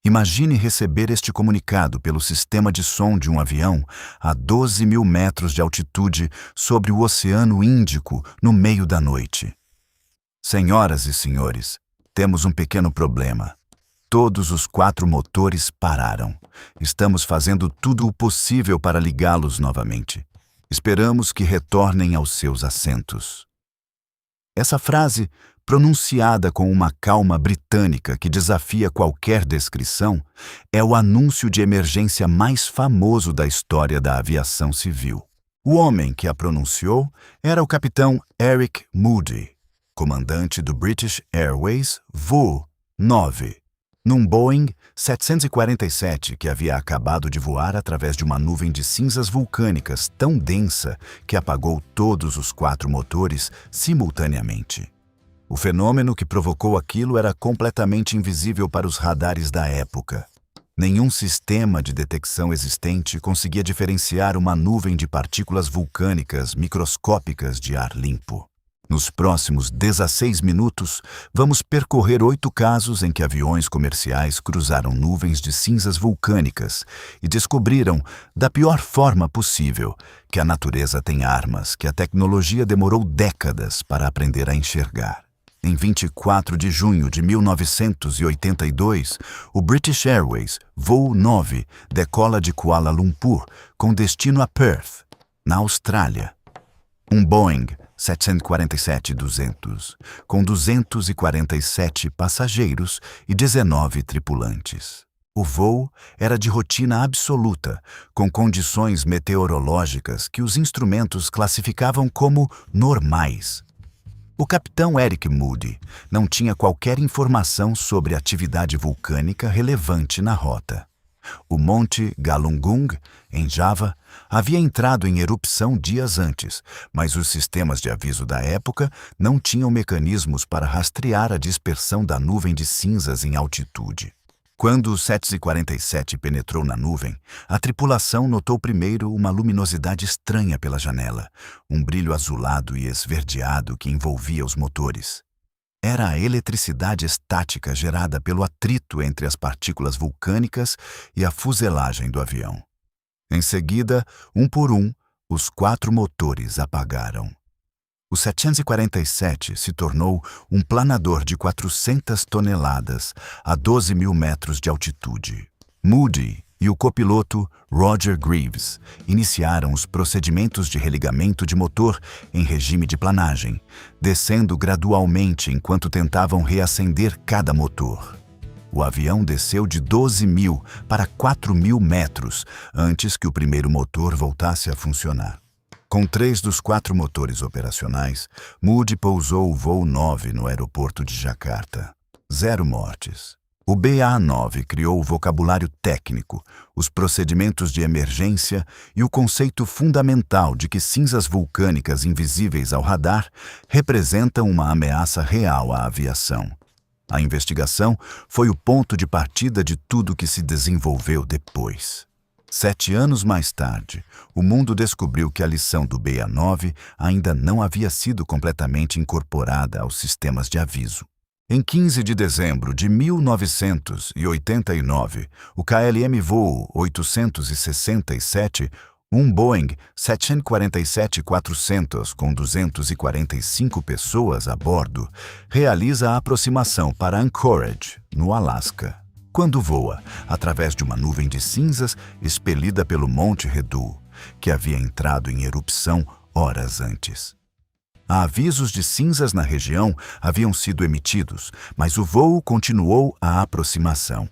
Imagine receber este comunicado pelo sistema de som de um avião a 12.000 metros de altitude sobre o Oceano Índico no meio da noite. Senhoras e senhores, temos um pequeno problema. Todos os 4 motores pararam. Estamos fazendo tudo o possível para ligá-los novamente. Esperamos que retornem aos seus assentos. Essa frase, pronunciada com uma calma britânica que desafia qualquer descrição, é o anúncio de emergência mais famoso da história da aviação civil. O homem que a pronunciou era o capitão Eric Moody, comandante do British Airways voo 9, num Boeing 747 que havia acabado de voar através de uma nuvem de cinzas vulcânicas tão densa que apagou todos os 4 motores simultaneamente. O fenômeno que provocou aquilo era completamente invisível para os radares da época. Nenhum sistema de detecção existente conseguia diferenciar uma nuvem de partículas vulcânicas microscópicas de ar limpo. Nos próximos 16 minutos, vamos percorrer 8 casos em que aviões comerciais cruzaram nuvens de cinzas vulcânicas e descobriram, da pior forma possível, que a natureza tem armas que a tecnologia demorou décadas para aprender a enxergar. Em 24 de junho de 1982, o British Airways, voo 9, decola de Kuala Lumpur com destino a Perth, na Austrália. Um Boeing 747-200, com 247 passageiros e 19 tripulantes. O voo era de rotina absoluta, com condições meteorológicas que os instrumentos classificavam como normais. O capitão Eric Moody não tinha qualquer informação sobre atividade vulcânica relevante na rota. O Monte Galunggung, em Java, havia entrado em erupção dias antes, mas os sistemas de aviso da época não tinham mecanismos para rastrear a dispersão da nuvem de cinzas em altitude. Quando o 747 penetrou na nuvem, a tripulação notou primeiro uma luminosidade estranha pela janela, um brilho azulado e esverdeado que envolvia os motores. Era a eletricidade estática gerada pelo atrito entre as partículas vulcânicas e a fuselagem do avião. Em seguida, um por um, os 4 motores apagaram. O 747 se tornou um planador de 400 toneladas a 12.000 metros de altitude. Moody e o copiloto Roger Greaves iniciaram os procedimentos de religamento de motor em regime de planagem, descendo gradualmente enquanto tentavam reacender cada motor. O avião desceu de 12.000 para 4.000 metros antes que o primeiro motor voltasse a funcionar. Com 3 dos 4 motores operacionais, Moody pousou o voo 9 no aeroporto de Jakarta. 0 mortes. O BA-9 criou o vocabulário técnico, os procedimentos de emergência e o conceito fundamental de que cinzas vulcânicas invisíveis ao radar representam uma ameaça real à aviação. A investigação foi o ponto de partida de tudo que se desenvolveu depois. 7 anos mais tarde, o mundo descobriu que a lição do BA-9 ainda não havia sido completamente incorporada aos sistemas de aviso. Em 15 de dezembro de 1989, o KLM voo 867, um Boeing 747-400 com 245 pessoas a bordo, realiza a aproximação para Anchorage, no Alasca. Quando voa, através de uma nuvem de cinzas expelida pelo Monte Redu, que havia entrado em erupção horas antes. Avisos de cinzas na região haviam sido emitidos, mas o voo continuou a aproximação.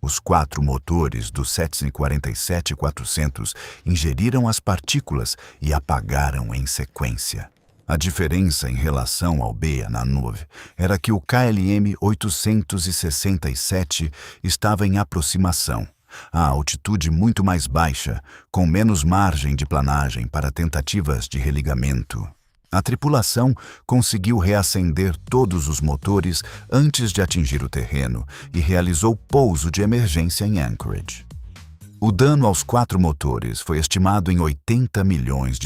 Os 4 motores do 747-400 ingeriram as partículas e apagaram em sequência. A diferença em relação ao BA-9 era que o KLM 867 estava em aproximação, a altitude muito mais baixa, com menos margem de planagem para tentativas de religamento. A tripulação conseguiu reacender todos os motores antes de atingir o terreno e realizou pouso de emergência em Anchorage. O dano aos 4 motores foi estimado em $80 milhões.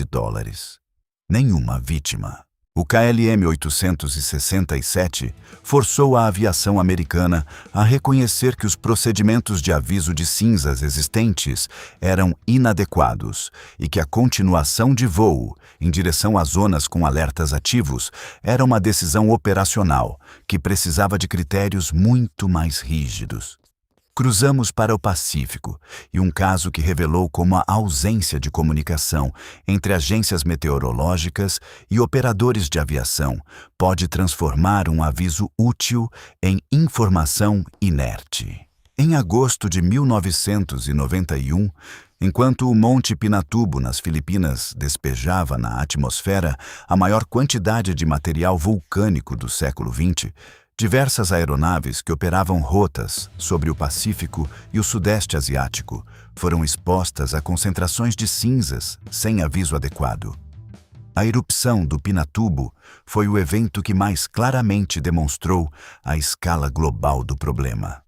Nenhuma vítima. O KLM 867 forçou a aviação americana a reconhecer que os procedimentos de aviso de cinzas existentes eram inadequados e que a continuação de voo em direção às zonas com alertas ativos era uma decisão operacional que precisava de critérios muito mais rígidos. Cruzamos para o Pacífico e um caso que revelou como a ausência de comunicação entre agências meteorológicas e operadores de aviação pode transformar um aviso útil em informação inerte. Em agosto de 1991, enquanto o Monte Pinatubo, nas Filipinas, despejava na atmosfera a maior quantidade de material vulcânico do século XX, diversas aeronaves que operavam rotas sobre o Pacífico e o Sudeste Asiático foram expostas a concentrações de cinzas sem aviso adequado. A erupção do Pinatubo foi o evento que mais claramente demonstrou a escala global do problema.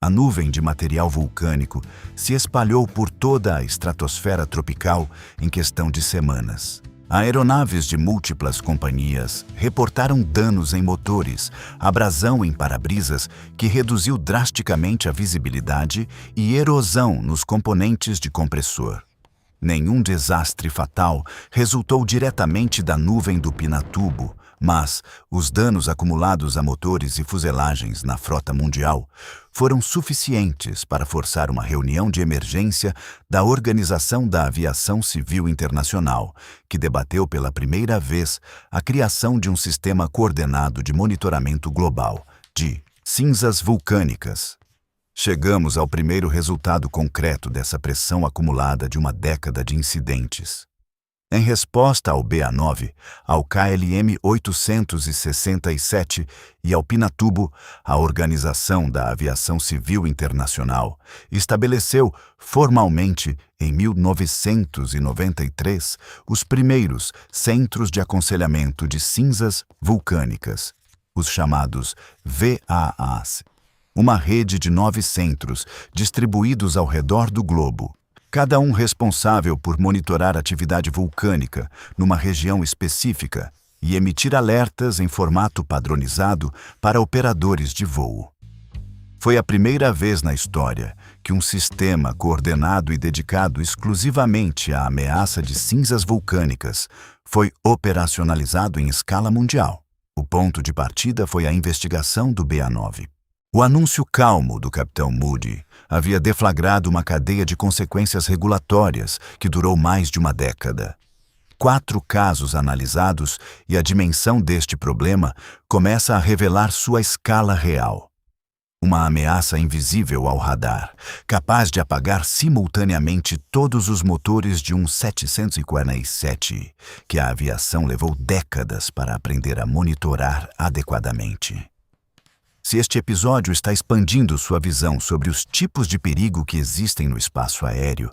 A nuvem de material vulcânico se espalhou por toda a estratosfera tropical em questão de semanas. Aeronaves de múltiplas companhias reportaram danos em motores, abrasão em para-brisas que reduziu drasticamente a visibilidade e erosão nos componentes de compressor. Nenhum desastre fatal resultou diretamente da nuvem do Pinatubo, mas os danos acumulados a motores e fuselagens na frota mundial foram suficientes para forçar uma reunião de emergência da Organização da Aviação Civil Internacional, que debateu pela primeira vez a criação de um sistema coordenado de monitoramento global de cinzas vulcânicas. Chegamos ao primeiro resultado concreto dessa pressão acumulada de uma década de incidentes. Em resposta ao BA-9, ao KLM 867 e ao Pinatubo, a Organização da Aviação Civil Internacional estabeleceu formalmente, em 1993, os primeiros Centros de Aconselhamento de Cinzas Vulcânicas, os chamados VAAs, uma rede de 9 centros distribuídos ao redor do globo, cada um responsável por monitorar atividade vulcânica numa região específica e emitir alertas em formato padronizado para operadores de voo. Foi a primeira vez na história que um sistema coordenado e dedicado exclusivamente à ameaça de cinzas vulcânicas foi operacionalizado em escala mundial. O ponto de partida foi a investigação do BA-9. O anúncio calmo do capitão Moody havia deflagrado uma cadeia de consequências regulatórias que durou mais de uma década. 4 casos analisados e a dimensão deste problema começa a revelar sua escala real. Uma ameaça invisível ao radar, capaz de apagar simultaneamente todos os motores de um 747, que a aviação levou décadas para aprender a monitorar adequadamente. Se este episódio está expandindo sua visão sobre os tipos de perigo que existem no espaço aéreo,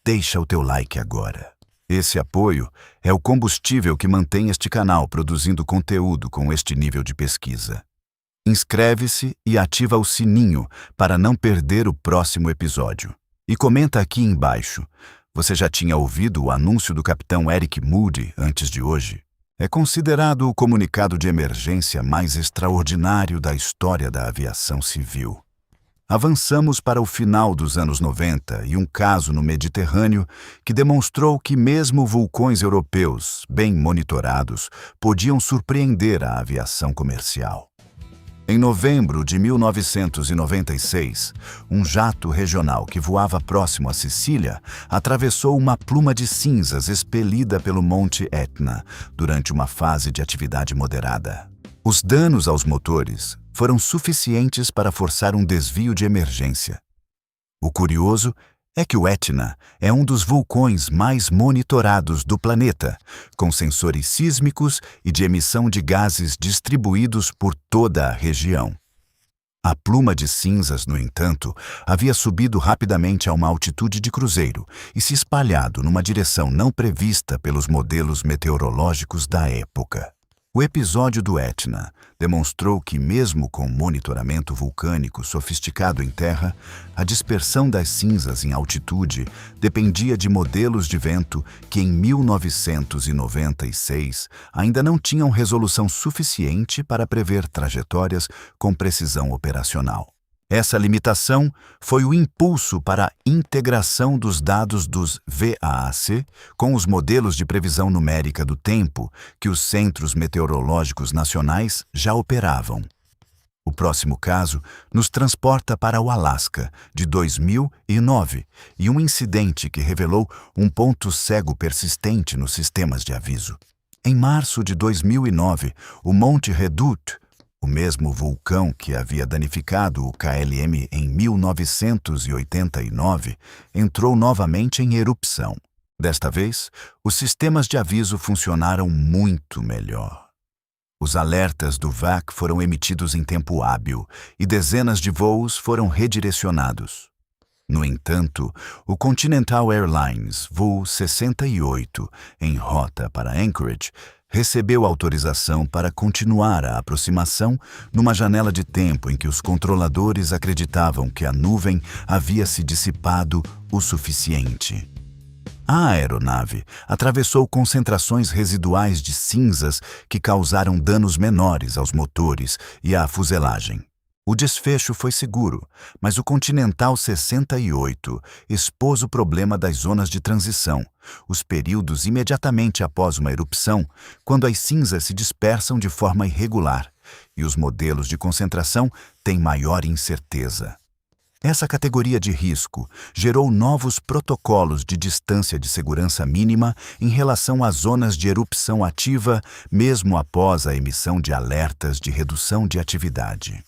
deixa o teu like agora. Esse apoio é o combustível que mantém este canal produzindo conteúdo com este nível de pesquisa. Inscreve-se e ativa o sininho para não perder o próximo episódio. E comenta aqui embaixo, você já tinha ouvido o anúncio do capitão Eric Moody antes de hoje? É considerado o comunicado de emergência mais extraordinário da história da aviação civil. Avançamos para o final dos anos 90 e um caso no Mediterrâneo que demonstrou que mesmo vulcões europeus, bem monitorados, podiam surpreender a aviação comercial. Em novembro de 1996, um jato regional que voava próximo à Sicília atravessou uma pluma de cinzas expelida pelo Monte Etna durante uma fase de atividade moderada. Os danos aos motores foram suficientes para forçar um desvio de emergência. O curioso é que o Etna é um dos vulcões mais monitorados do planeta, com sensores sísmicos e de emissão de gases distribuídos por toda a região. A pluma de cinzas, no entanto, havia subido rapidamente a uma altitude de cruzeiro e se espalhado numa direção não prevista pelos modelos meteorológicos da época. O episódio do Etna demonstrou que, mesmo com monitoramento vulcânico sofisticado em terra, a dispersão das cinzas em altitude dependia de modelos de vento que, em 1996, ainda não tinham resolução suficiente para prever trajetórias com precisão operacional. Essa limitação foi o impulso para a integração dos dados dos VAAC com os modelos de previsão numérica do tempo que os Centros Meteorológicos Nacionais já operavam. O próximo caso nos transporta para o Alasca, de 2009, e um incidente que revelou um ponto cego persistente nos sistemas de aviso. Em março de 2009, o Monte Redut, o mesmo vulcão que havia danificado o KLM em 1989, entrou novamente em erupção. Desta vez, os sistemas de aviso funcionaram muito melhor. Os alertas do VAC foram emitidos em tempo hábil e dezenas de voos foram redirecionados. No entanto, o Continental Airlines voo 68, em rota para Anchorage, recebeu autorização para continuar a aproximação numa janela de tempo em que os controladores acreditavam que a nuvem havia se dissipado o suficiente. A aeronave atravessou concentrações residuais de cinzas que causaram danos menores aos motores e à fuselagem. O desfecho foi seguro, mas o Continental 68 expôs o problema das zonas de transição, os períodos imediatamente após uma erupção, quando as cinzas se dispersam de forma irregular e os modelos de concentração têm maior incerteza. Essa categoria de risco gerou novos protocolos de distância de segurança mínima em relação às zonas de erupção ativa, mesmo após a emissão de alertas de redução de atividade.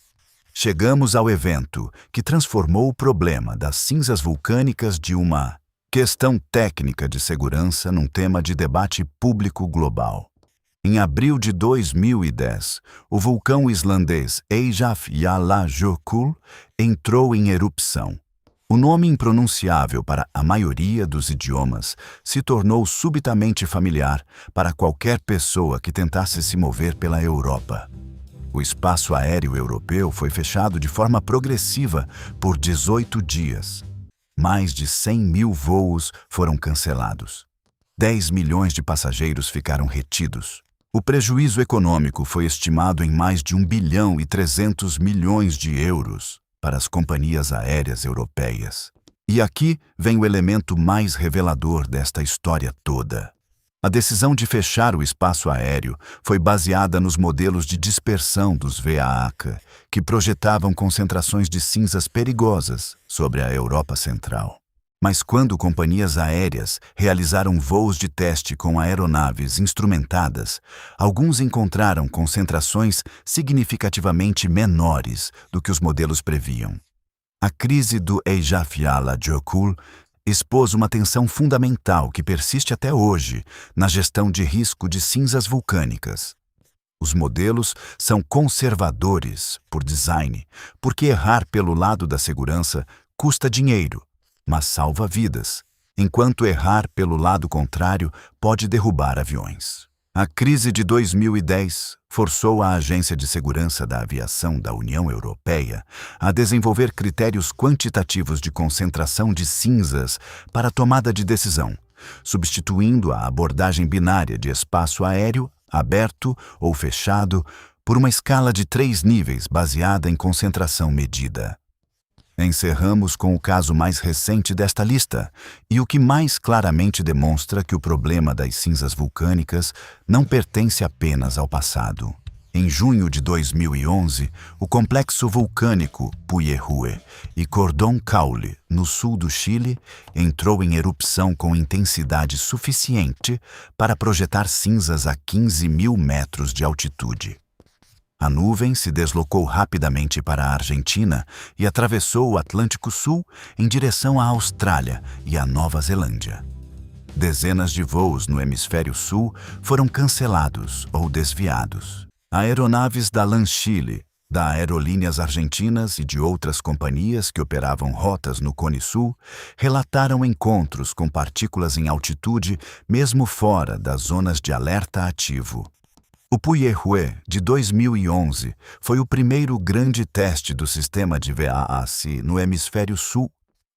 Chegamos ao evento que transformou o problema das cinzas vulcânicas de uma questão técnica de segurança num tema de debate público global. Em abril de 2010, o vulcão islandês Eyjafjallajökull entrou em erupção. O nome impronunciável para a maioria dos idiomas se tornou subitamente familiar para qualquer pessoa que tentasse se mover pela Europa. O espaço aéreo europeu foi fechado de forma progressiva por 18 dias. Mais de 100 mil voos foram cancelados. 10 milhões de passageiros ficaram retidos. O prejuízo econômico foi estimado em mais de 1 bilhão e 300 milhões de euros para as companhias aéreas europeias. E aqui vem o elemento mais revelador desta história toda. A decisão de fechar o espaço aéreo foi baseada nos modelos de dispersão dos VAAC, que projetavam concentrações de cinzas perigosas sobre a Europa Central. Mas quando companhias aéreas realizaram voos de teste com aeronaves instrumentadas, alguns encontraram concentrações significativamente menores do que os modelos previam. A crise do Eyjafjallajökull expôs uma tensão fundamental que persiste até hoje na gestão de risco de cinzas vulcânicas. Os modelos são conservadores por design, porque errar pelo lado da segurança custa dinheiro, mas salva vidas, enquanto errar pelo lado contrário pode derrubar aviões. A crise de 2010 forçou a Agência de Segurança da Aviação da União Europeia a desenvolver critérios quantitativos de concentração de cinzas para a tomada de decisão, substituindo a abordagem binária de espaço aéreo, aberto ou fechado, por uma escala de 3 níveis baseada em concentração medida. Encerramos com o caso mais recente desta lista e o que mais claramente demonstra que o problema das cinzas vulcânicas não pertence apenas ao passado. Em junho de 2011, o complexo vulcânico Puyehue e Cordón Caule, no sul do Chile, entrou em erupção com intensidade suficiente para projetar cinzas a 15 mil metros de altitude. A nuvem se deslocou rapidamente para a Argentina e atravessou o Atlântico Sul em direção à Austrália e à Nova Zelândia. Dezenas de voos no Hemisfério Sul foram cancelados ou desviados. Aeronaves da LAN Chile, da Aerolíneas Argentinas e de outras companhias que operavam rotas no Cone Sul relataram encontros com partículas em altitude mesmo fora das zonas de alerta ativo. O Puye-Hue, de 2011, foi o primeiro grande teste do sistema de VAAC no hemisfério sul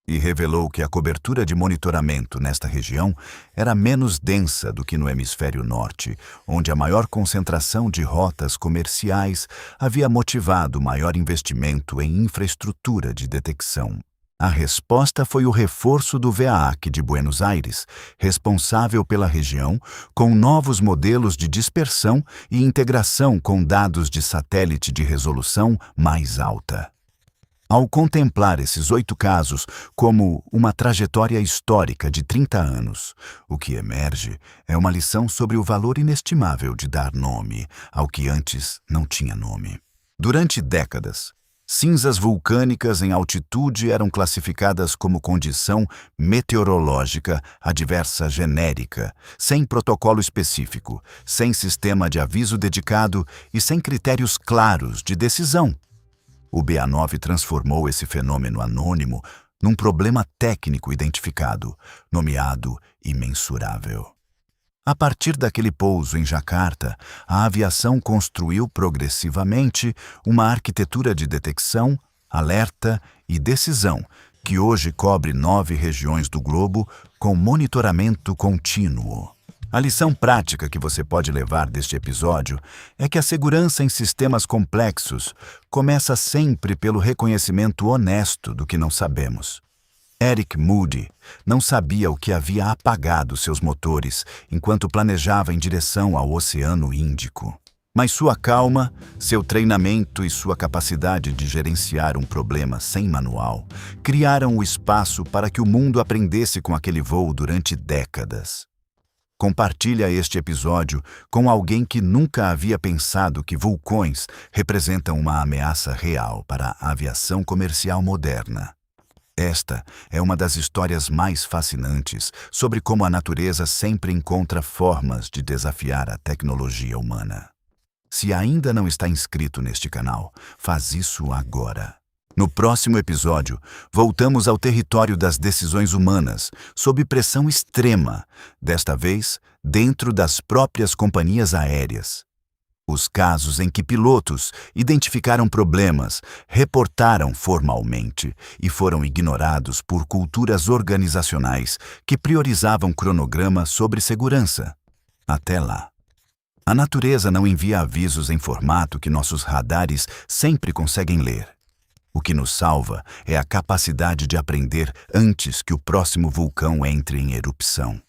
e revelou que a cobertura de monitoramento nesta região era menos densa do que no hemisfério norte, onde a maior concentração de rotas comerciais havia motivado maior investimento em infraestrutura de detecção. A resposta foi o reforço do VAAC de Buenos Aires, responsável pela região, com novos modelos de dispersão e integração com dados de satélite de resolução mais alta. Ao contemplar esses 8 casos como uma trajetória histórica de 30 anos, o que emerge é uma lição sobre o valor inestimável de dar nome ao que antes não tinha nome. Durante décadas, cinzas vulcânicas em altitude eram classificadas como condição meteorológica adversa genérica, sem protocolo específico, sem sistema de aviso dedicado e sem critérios claros de decisão. O BA9 transformou esse fenômeno anônimo num problema técnico identificado, nomeado e mensurável. A partir daquele pouso em Jacarta, a aviação construiu progressivamente uma arquitetura de detecção, alerta e decisão que hoje cobre 9 regiões do globo com monitoramento contínuo. A lição prática que você pode levar deste episódio é que a segurança em sistemas complexos começa sempre pelo reconhecimento honesto do que não sabemos. Eric Moody não sabia o que havia apagado seus motores enquanto planejava em direção ao Oceano Índico. Mas sua calma, seu treinamento e sua capacidade de gerenciar um problema sem manual criaram o espaço para que o mundo aprendesse com aquele voo durante décadas. Compartilha este episódio com alguém que nunca havia pensado que vulcões representam uma ameaça real para a aviação comercial moderna. Esta é uma das histórias mais fascinantes sobre como a natureza sempre encontra formas de desafiar a tecnologia humana. Se ainda não está inscrito neste canal, faz isso agora. No próximo episódio, voltamos ao território das decisões humanas, sob pressão extrema, desta vez dentro das próprias companhias aéreas. Os casos em que pilotos identificaram problemas, reportaram formalmente e foram ignorados por culturas organizacionais que priorizavam cronograma sobre segurança. Até lá. A natureza não envia avisos em formato que nossos radares sempre conseguem ler. O que nos salva é a capacidade de aprender antes que o próximo vulcão entre em erupção.